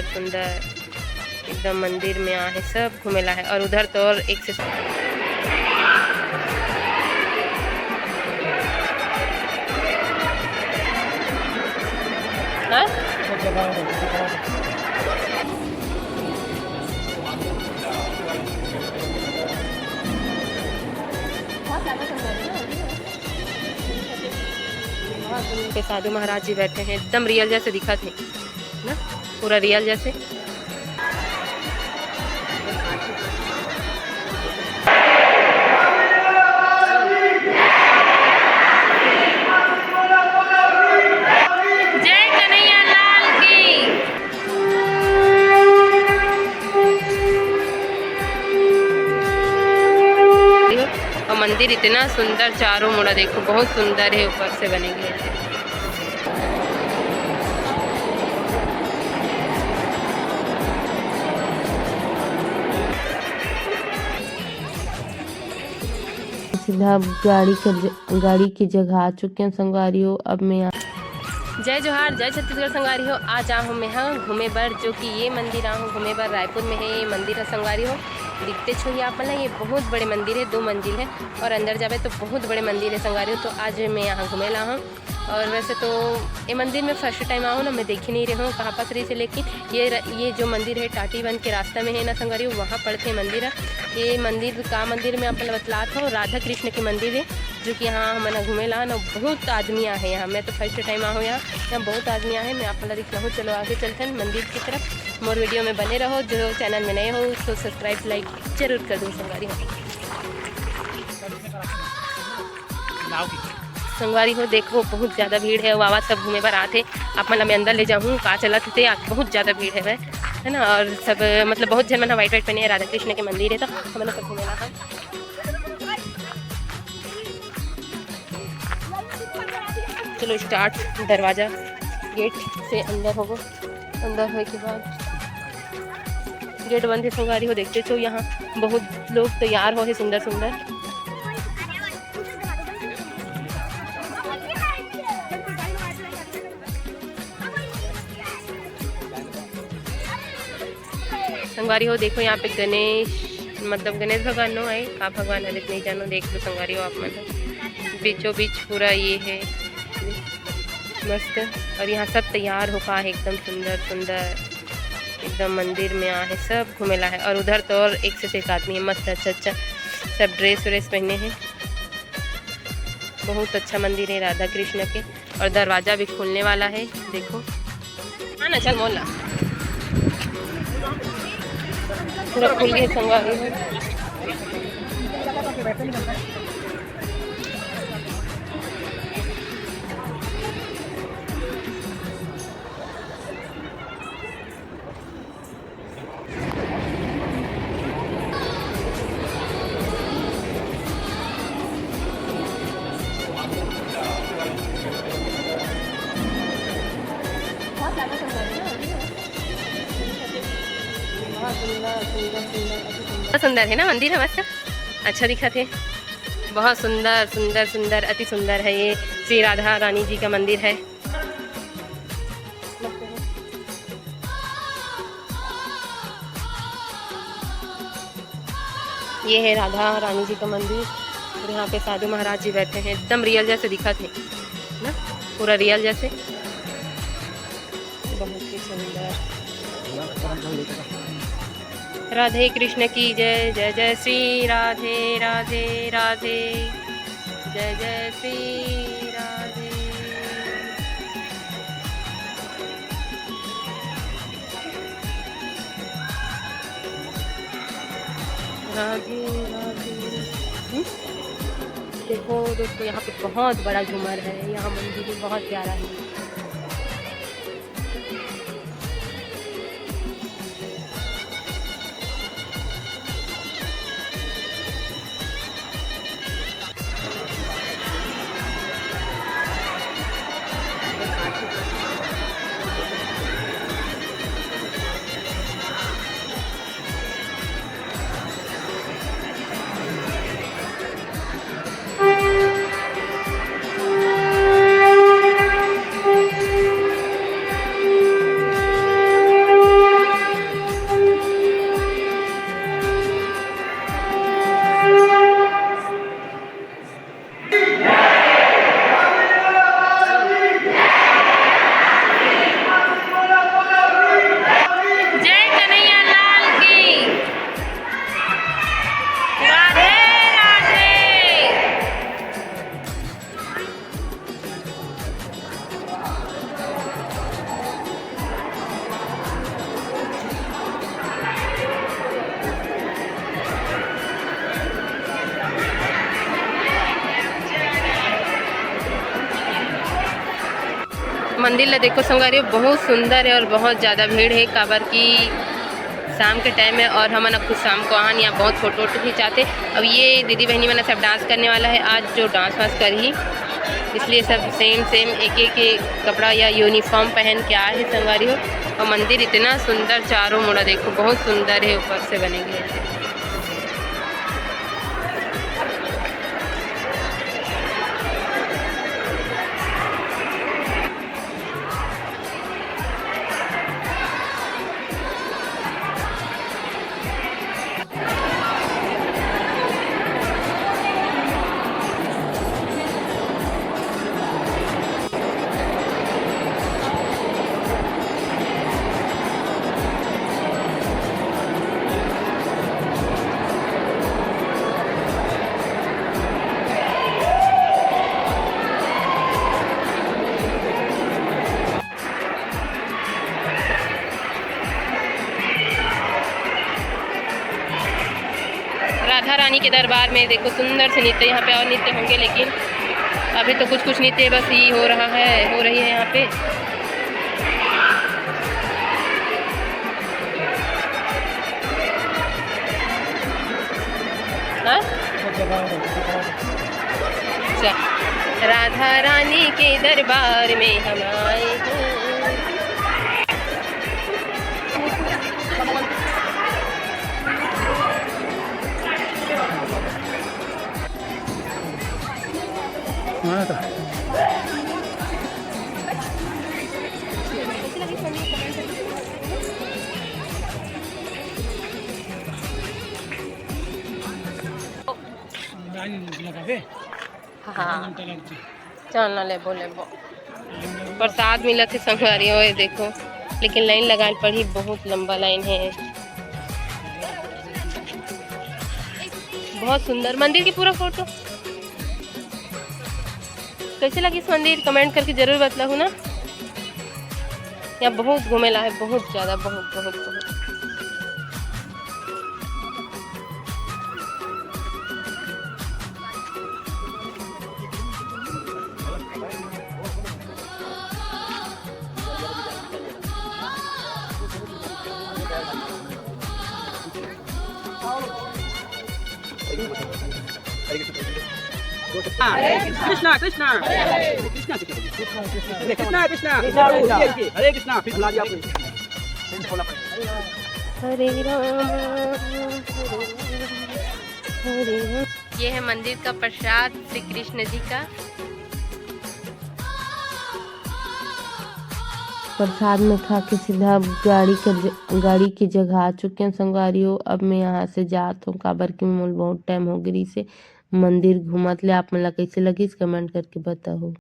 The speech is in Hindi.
सुंदर सुंदर एकदम मंदिर में आहे सब घूमेला है। और उधर तो और एक से पे साधु महाराज जी बैठे हैं, एकदम रियल जैसे दिखा थे ना, पूरा रियल जैसे। जय कन्हैया लाल की। और मंदिर इतना सुंदर चारों मुड़ा देखो, बहुत सुंदर है, ऊपर से बने गए। सीधा गाड़ी की जगह आ चुके हैं संगवारियों। अब मैं जय जोहार, जय छत्तीसगढ़ संगवारी हो। आज आहूँ मैं हाँ घूमे बर, जो कि ये मंदिर आहूँ घूमे बर रायपुर में है। ये मंदिर है संगवारी हो, दिखते छो आप मतलब ये बहुत बड़े मंदिर है, 2 मंजिल है और अंदर जावे तो बहुत बड़े मंदिर है संगवारी हो। तो आज मैं यहाँ घूमे ला हूँ। और वैसे तो ये मंदिर में फर्स्ट टाइम आऊँ ना, मैं देख ही नहीं रही हूँ कहाँ पास रही से, लेकिन ये जो मंदिर है टाटीबंध के रास्ता में है ना संगवारी, वहाँ पड़ते मंदिर है। ये मंदिर का मंदिर में अपन बतलात हो, राधा कृष्ण के मंदिर है, जो कि यहाँ हमने घूमे ला ना। बहुत आदमी आए यहाँ, मैं तो फर्स्ट टाइम आऊँ यहाँ बहुत आदमी आए। मैं आप दिखला हूँ। चलो आगे चलते हैं मंदिर की तरफ। मोर वीडियो में बने रहो। जो चैनल में नए हो तो सब्सक्राइब लाइक जरूर कर दो संगवारी हो। संगवारी हो देखो बहुत ज़्यादा भीड़ है, वावा सब घूमे बार आते। आप मतलब मैं अंदर ले जाऊँ कहाँ चला थे, बहुत ज़्यादा भीड़ है ना। और सब मतलब बहुत जन मैंने वाइट पहने हैं, राधा कृष्ण के मंदिर है तो हमने सब घूमे रहा। चलो स्टार्ट, दरवाज़ा गेट से अंदर होगो। अंदर होने के बाद गेट बंद है संगवारी हो, देखते तो यहाँ बहुत लोग तैयार हो है सुंदर सुंदर। संगवारी हो देखो यहाँ पे गणेश मतलब गणेश भगवान नो है, का भगवान है नहीं जानो, देख लो संगवारी हो आप मतलब बीचों बीच पूरा ये है मस्त। और यहाँ सब तैयार होका है एकदम सुंदर सुंदर एकदम मंदिर में आहे सब घूमेला है। और उधर तो और एक से एक आदमी है मस्त, अच्छा सब ड्रेस व्रेस पहने हैं। बहुत अच्छा मंदिर है राधा कृष्ण के। और दरवाज़ा भी खुलने वाला है देखो। हाँ ना, चल मोला पूरा खुल गया संगवारी है। सुंदर है ना मंदिर है, मस्त अच्छा दिखा थे। बहुत सुंदर सुंदर सुंदर अति सुंदर है। ये श्री राधा रानी जी का मंदिर है। ये है राधा रानी जी का मंदिर और यहाँ पे साधु महाराज जी बैठे हैं, एकदम रियल जैसे दिखा थे ना, पूरा रियल जैसे। बहुत ही सुंदर। राधे कृष्ण की जय, जय जय श्री राधे राधे राधे, जय जय श्री राधे। राधे राधे। देखो दोस्तों यहाँ पे बहुत बड़ा झूमर है, यहाँ मंदिर भी बहुत प्यारा है। मंदिर ला देखो संगवारी बहुत सुंदर है और बहुत ज़्यादा भीड़ है काबर की शाम के टाइम है और हम खुद शाम को आन यहाँ बहुत फोटो वोटो खिंचाते। अब ये दीदी बहनी मैंने सब डांस करने वाला है आज जो डांस वांस कर ही, इसलिए सब सेम एक एक कपड़ा या यूनिफॉर्म पहन के आए हैं संगवारी हो। और मंदिर इतना सुंदर चारों मुड़ा देखो बहुत सुंदर है, ऊपर से बने गए। राधा रानी के दरबार में देखो सुंदर से नृत्य, यहाँ पे और नृत्य होंगे लेकिन अभी तो कुछ नृत्य बस ही हो रही है यहाँ पे। अच्छा, राधा रानी के दरबार में हम आए हैं। हाँ चलना लेबो प्रसाद मिला थे संगवारी हो देखो, लेकिन लाइन लगाए पड़ी, बहुत लंबा लाइन है। बहुत सुंदर मंदिर की पूरा फोटो कैसे लगी इस मंदिर कमेंट करके जरूर बतलाओ ना। यहाँ बहुत घूमेला है, बहुत ज़्यादा बहुत। कृष्णा कृष्णा कृष्णा कृष्णा कृष्णा हरे कृष्णा, फिर बुला दिया हरे राम हरे राम। ये है मंदिर का प्रसाद श्री कृष्ण जी का। प्रसाद में खा के सीधा गाड़ी की जगह आ चुके हैं संगवारी हो। अब मैं यहाँ से जात हूँ काबर की मोल बहुत टाइम हो गई से मंदिर घूमत ले। आप मन ला कैसे लगी कमेंट करके बताओ।